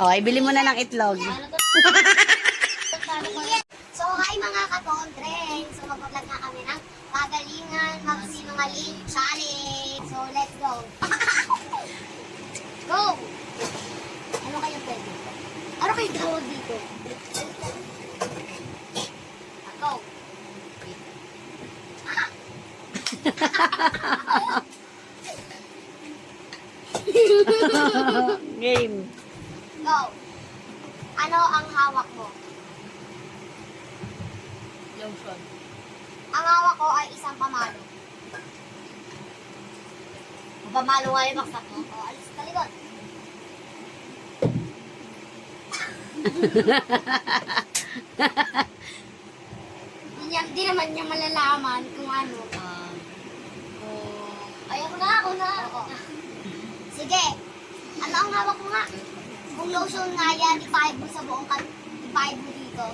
O, ibili mo na ng itlog. So, hi mga katontreng. So, mag-vlog na kami ng pagalingan, magsinungaling challenge. So, let's go. Go! Ano kayo pwede? Ano kayo tawag dito? Go! Game. Go! Ano ang hawak mo? Lotion. Ang hawak ko ay isang pamalo. Ang pamalo nga yung baksak mo. O, alis ka likod. Di naman niya malalaman kung ano. Ako na. Oo. Sige. Ano ang hawak mo nga? Kung lotion nga yan, ipahid mo sa buong ipahid mo dito.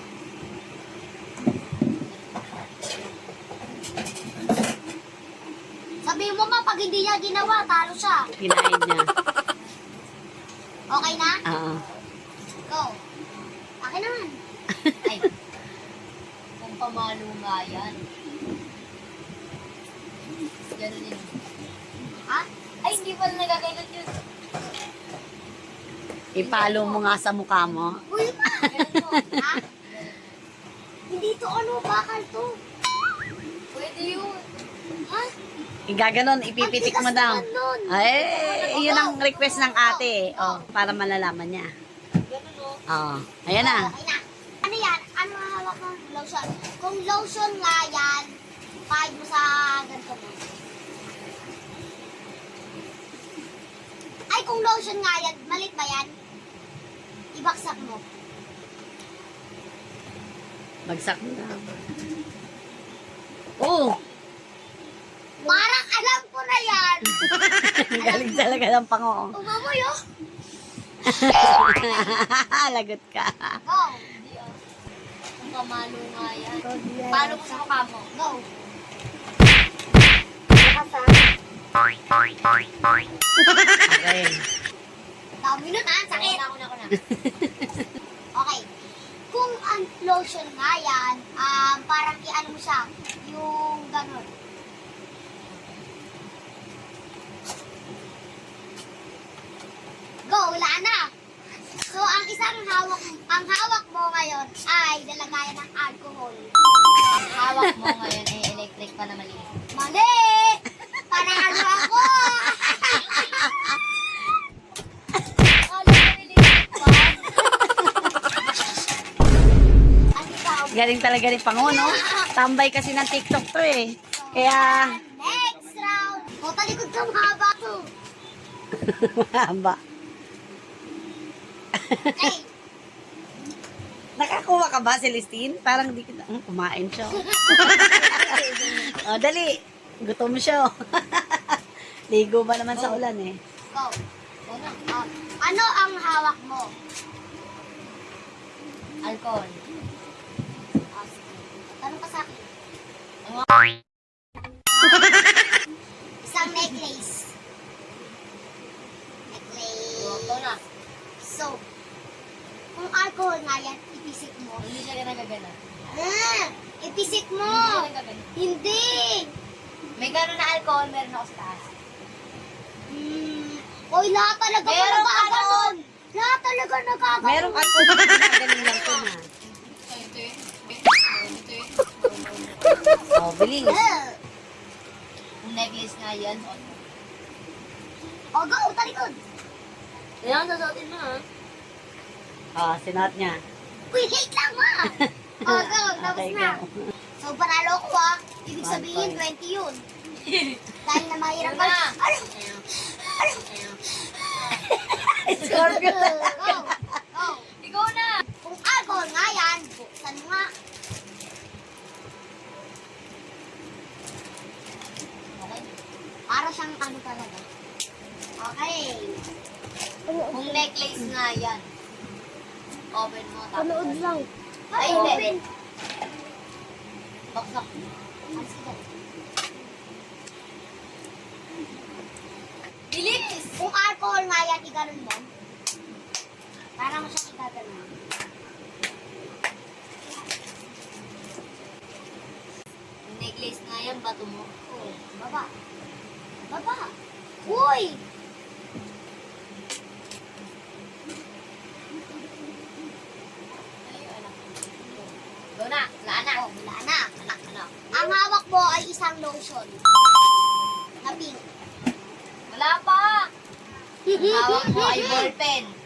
Sabihin mo ma, pag hindi niya ginawa, talo siya. Kinain niya. Okay na? Oo. Go. Akin naman. Ay. Kung pamalo nga yan. Ganun yun. Ha? Ay, hindi pala nagkakailan yun. Ipalo mo nga sa mukha mo. Uy, ma! Ha? Hindi to ano, bakal to. Pwede yun. Ha? Igaganon, ipipitik mo daw. Ay, yun ang request ng ate. Oh, para malalaman niya. Ganun o. Oh, ayan na. Okay na. Ano yan? Ano ang hawak mo? Lotion. Kung lotion nga yan, pahid mo sa ganito mo. Ay, kung lotion nga yan, malit ba yan? Ibaksak mo. Bagsak mo na. Oh, Parang alam ko na yan. galing talaga ng pango. Umamoy oh. Lagot ka. Go. Hindi o. Kung pamalo nga yan. Paano mo sa mukha mo? Go. Okay. Dami nun ah, sakit. Ako na. Okay. Kung ang lotion nga yan, parang i-ano mo siya, yung ganun. Go, wala na. So, ang hawak mo ngayon ay lalagayan ng alcohol. Ang hawak mo ngayon ay electric pa na maliit. Mali! Panalo ako! Ang ikaw. Galing talaga ni Pango, no? Tambay kasi ng TikTok to eh. Kaya, Next round. O, talikod ka mahaba to. mahaba. Okay. Nakakuha ka ba, Celestine? Parang di kita, kumain siya. Oh, dali. Gutom siya. Ligo ba naman sa ulan eh? Go. Ano ang hawak mo? Alcohol. Tanong ka sa akin. Isang necklace. Ito na. So, kung alcohol nga yan, ipisik mo. Hindi siya nagagana. Ipisik mo. Hindi siya nagagana. Hindi. May gano'n na alcohol, meron ako sa taas. Oy, lahat talaga Meron ka nagkakaroon. Lahat talaga nagkakaroon. Merong alcohol na ganun lang to na. Oh, bilis. Kung necklace nga yan, O, go, talikod. kailangan sasuotin mo ha. Oh, sinuot niya. Wait lang ma. O, go, tapos Okay, na. go. So, panalo ko ah. Ibig sabihin, 20 yun. Dahil na mahirap ka. Na. Ano? Scorpio. Go. Go. Ikaw na! Kung alcohol nga yan, buksan mo nga. Okay. Para siyang ano talaga. Okay. Kung necklace nga yan, open mo. Tapos, Panood lang. Ay, hindi. Baksak. Bilis! Kung alcohol nga yan, iganon mo. Para Para mo siyang igagano. Yung necklace nga yan, bato mo. Oh, baba. Baba. Uy! Go na, wala na. Oh, wala na. Anak, anak. Ang hawak mo ay isang lotion. Na pink. Wala pa. Ang hawak mo ay ballpen.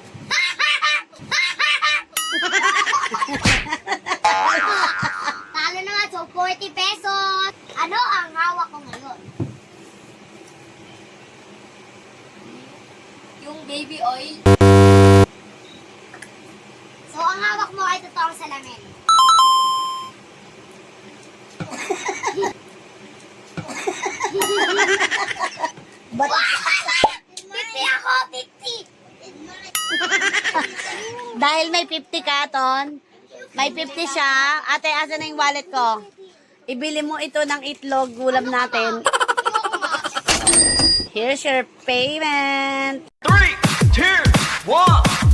Talo na nga, so 40 pesos. Ano ang hawak ko ngayon? Yung baby oil. So, ang hawak mo ay totoong salamin. Ba't 50 ako, 50. dahil may 50 ka, Ton, may 50 siya. Ate, asa na yung wallet ko? Ibili mo ito ng itlog, ulam natin. Here's your payment. 3, 2, 1.